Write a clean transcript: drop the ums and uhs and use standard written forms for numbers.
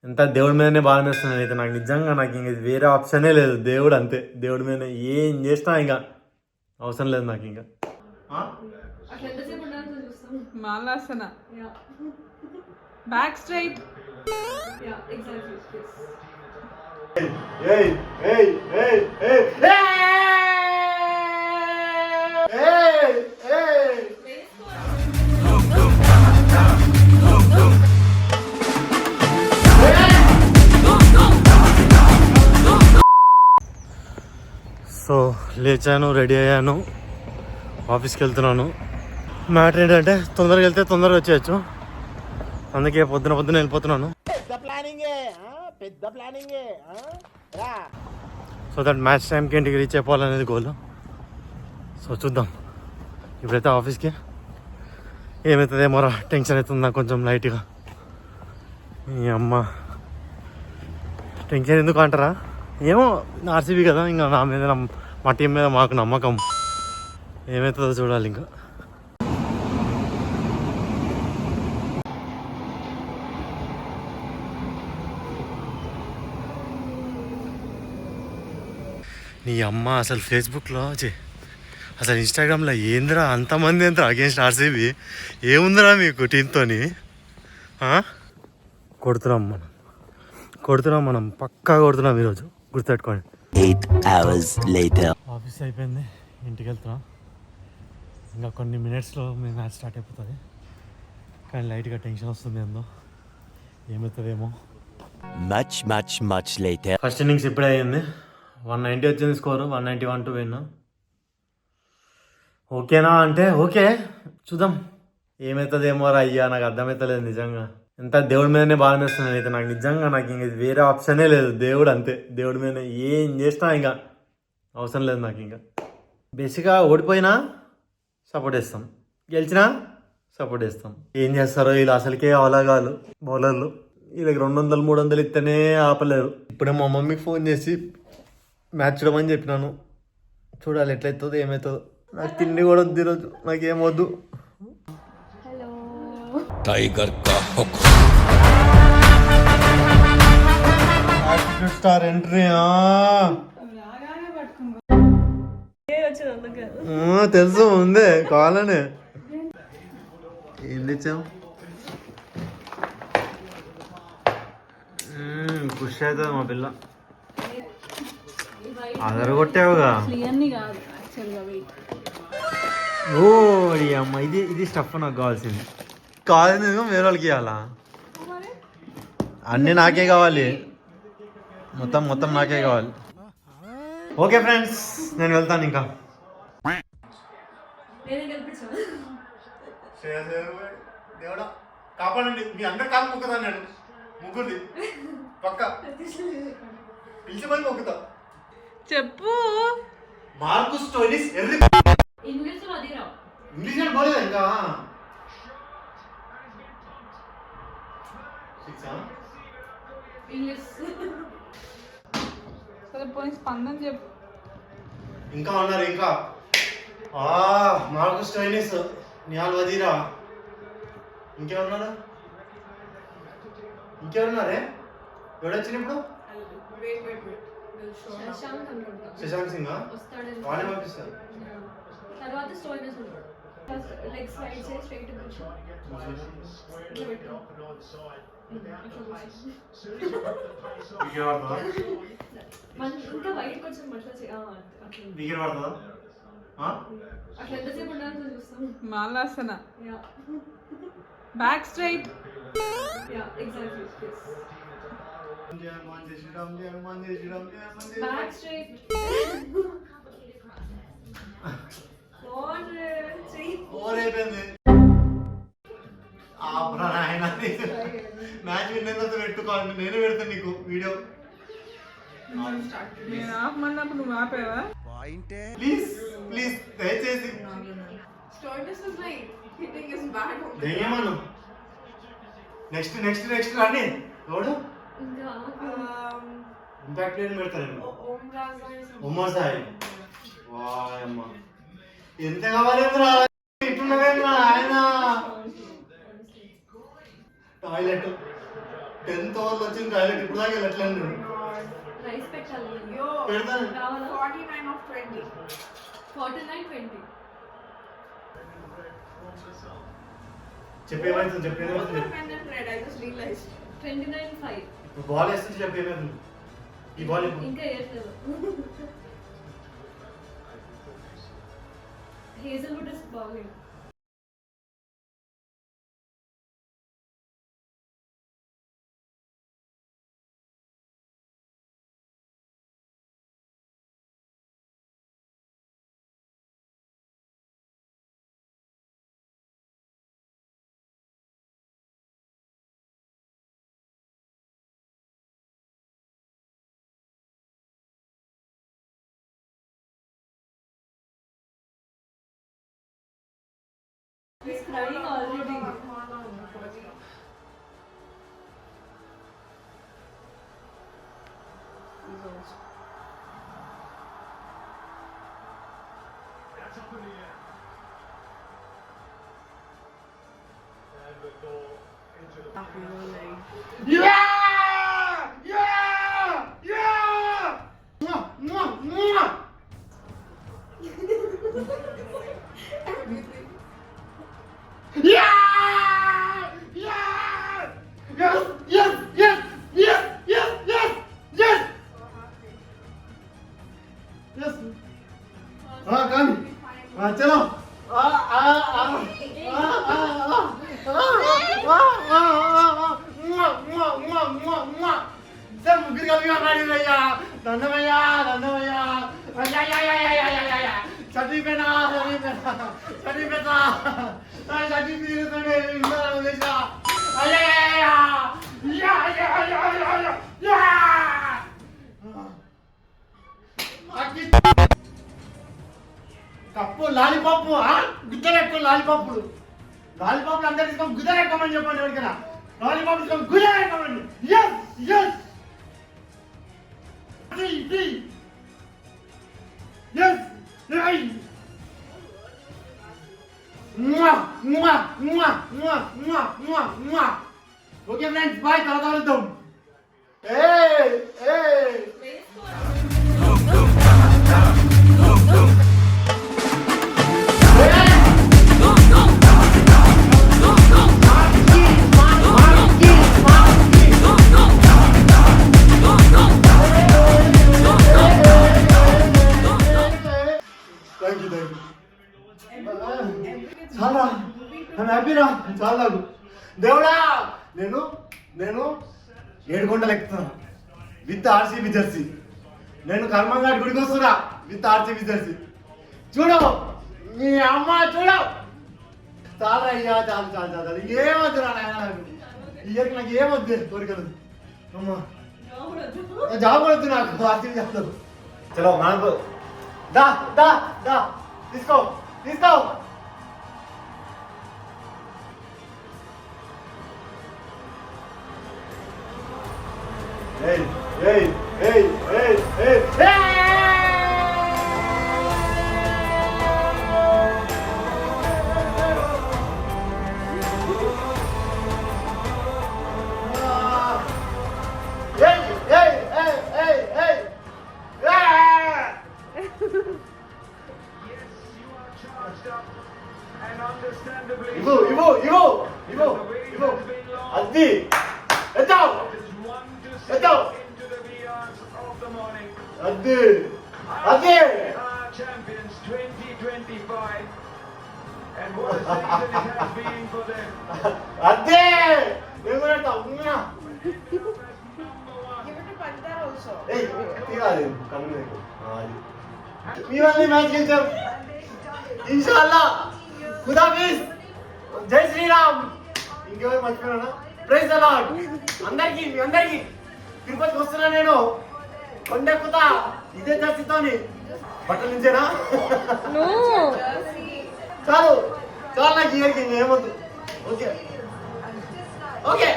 ఎంత దేవుడి మీదనే బాగా వేస్తున్నాను అయితే నాకు నిజంగా నాకు ఇంక వేరే ఆప్షనే లేదు. దేవుడు అంతే, దేవుడి మీద ఏం చేసినా ఇంకా అవసరం లేదు నాకు ఇంకా. మాలాసన బ్యాక్ స్ట్రైట్. సో లేచాను, రెడీ అయ్యాను, ఆఫీస్కి వెళ్తున్నాను. మ్యాటర్ ఏంటంటే తొందరగా వెళ్తే తొందరగా వచ్చేయచ్చు, అందుకే పొద్దున వెళ్ళిపోతున్నాను. సో దట్ మ్యాచ్ టైంకి ఇంటికి రీచ్ అయిపోవాలనేది గోల్. సో చూద్దాం. ఇప్పుడైతే ఆఫీస్కి ఏమవుతుందేమో రా, టెన్షన్ అవుతుంది నాకు కొంచెం లైట్గా. ఈ అమ్మ టెన్షన్ ఎందుకు అంటారా, ఏమో ఆర్సీబీ కదా, ఇంకా నా మీద మా టీం మీద మాకు నమ్మకం. ఏమవుతుందో చూడాలి ఇంకా. నీ అమ్మ అసలు ఫేస్బుక్లో అసలు ఇన్స్టాగ్రామ్లో ఏందిరా అంతమంది ఎంత అగేన్స్ట్ ఆర్సీబీ, ఏముందిరా మీకు టీంతో? కొడుతున్నాం మనం పక్కా కొడుతున్నాం ఈరోజు, గుర్తుపెట్టుకోండి. 8 hours later. ఆఫీస్ అయిపోయింది, ఇంటికి వెళ్తున్నాం. ఇంకా కొన్ని మినిట్స్లో మేము మ్యాచ్ స్టార్ట్ అయిపోతుంది, కానీ లైట్గా టెన్షన్ వస్తుంది. ఏందో ఏమవుతుందేమో. Much later. ఫస్ట్ ఇన్నింగ్స్ ఇప్పుడే అయ్యింది. 190 వచ్చింది స్కోరు, 191 టు విన్. ఓకేనా అంటే ఓకే, చూద్దాం ఏమవుతుందేమో రా. అయ్యా నాకు అర్థమవుతలేదు నిజంగా. ఎంత దేవుడి మీదనే బాగా వేస్తున్నాను అయితే నాకు నిజంగా నాకు ఇంక వేరే ఆప్షనే లేదు. దేవుడు అంతే, దేవుడి మీద ఏం చేసినా ఇంకా అవసరం లేదు నాకు ఇంకా. బేసిక్గా ఓడిపోయినా సపోర్ట్ చేస్తాం, గెలిచినా సపోర్ట్ చేస్తాం. ఏం చేస్తారో వీళ్ళు అసలుకే అవలాగాలు బౌలర్లు. వీళ్ళకి 200 300 ఇస్తేనే ఆపలేరు. ఇప్పుడే మా మమ్మీకి ఫోన్ చేసి మ్యాచ్ చూడమని చెప్పినాను, చూడాలి ఎట్లయితుందో ఏమవుతుందో. నాకు తిండి కూడా వద్దు ఈరోజు, నాకేమొద్దు. టైగర్ కా స్టార్ ఎంట్రీ తెలుసు ముందే, కావాలనే. ఏం తెచ్చావు? పుష్ అవుతుంది మా పిల్ల. అదరగొట్టావుగా. ఓ అమ్మ, ఇది స్టఫ్ నాకు కావాల్సింది. కావాల్సింది వేరే వాళ్ళకి ఇవ్వాలా? అన్నీ నాకే కావాలి, మొత్తం నాకే కావాలి. ఓకే ఫ్రెండ్స్, నేను వెళ్తాను ఇంకా. దేవుడా కాపాడండి, మీ అందరు కాదు మొక్కుతాను నేను. ముగ్గురిది పక్క పిలిచి మళ్ళీ మొక్కుతా. చెప్పు. మార్కుస్ స్టోరీస్ ఇంగ్లీష్ పోలేదా ఇంకా? స్పందన చెప్పు. ఇంకా ఉన్నారు ఇంకా. మార్కుస్ స్టోరీస్, నిహాల్ వదీరా, ఇంకెవరున్నారా? ఇంకెవరున్నారే? ఎవడొచ్చిన ఇప్పుడు? శశాంక్ సింగ్ వాళ్ళే పంపిస్తారు. మాలాసన బ్యాక్ స్ట్రైట్. మ్యాచ్ విన్నంత పెట్టుకోవాలి, నేనే పెడతాను నీకు వీడియో. నేను ఆపమన్నప్పుడు నువ్వు ఆపేవా? ప్లీజ్ దయచేసి ఏమను. నెక్స్ట్ రాని ఎవడు ఇంపాక్ట్ ఏం పెడతాను. ఉమర్ సాయి, వాయమ్మ ఎంత కావాలి ఇట్టున్నదే ఆయన. టాయిలెట్ 10th ఓవర్లో వచ్చింది టాయిలెట్ ఇప్పుడు దాకా వెళ్ళట్లేదు నేను. రైస్ పెట్టాలి పెడతాను. కావాలా 49 of 20. 49-20 చెప్పేమైతుంది చెప్పేది Both are pen and red. I just realized. 29-5 ఇప్పుడు బాల్ వేస్తే చెప్పేమైతుంది ఈ బాల్ ఇంకా వేయట్లేదు హేజల్వుడ్ ఇస్ బాగుంది He's crying already. చలో ముగ్గురు కలిగి మాట్లాడిందయ్యా దండమయ్యా దండమయ్యా చదివిపోయినా చదివిపోతా చదివిపోయినా కప్పు లాలిపప్పు గుద్దరెక్కు లాలిపప్పులు లాలిపప్పులు అందరు తీసుకొని గుద్దరెక్కమని చెప్పండి ఎవరికైనా లాలిపప్పు తీసుకొని గుద్దరెక్కమండి yes yes yes okay friends bye తర్వాత కలుద్దాం చాలా నేను హ్యాపీరా చాలా దేవుడా నేను నేను 7 కొండలు ఎక్కుతున్నా విత్ ఆర్సీబీ జెర్సీ నేను కర్మంగాడి గుడికి వస్తున్నా విత్ ఆర్సీబీ జెర్సీ చూడు మీ అమ్మ చూడు చాలా అయ్యా చాలు చాలు చాలు ఏమొద్దు రా నాకు ఇయర్కి నాకు ఏమొద్దు కోరికలు అమ్మా జాబ్ వద్దు నాకు ఆర్సీబీ చేస్తాను చలో మనకు దా దా దా తీసుకో తీసుకో Hey, hey, hey, hey, hey, hey! Addi! Echao! Echao! Addi! Addi! Champions 2025 and what a season it has been for them. Addi! Remember Give it to Pandar also. Hey, తీరాలి కన్ను మీ వాళ్ళని మ్యాచ్ గెలిచాం ఇన్షాల్లా ఖుదాఫిజ్ జై శ్రీరామ్ ఇంకెవరు మర్చిపోయినా ప్రైజ్ ద లార్డ్ అందరికి మీ అందరికి తిరుపతికి వస్తున్నా నేను కొండెక్కుతా ఇదే జర్సీతోని బట్టల నుంచేనా చాలు చాలు నాకు ఇయర్కి ఏమొద్దు ఓకే ఓకే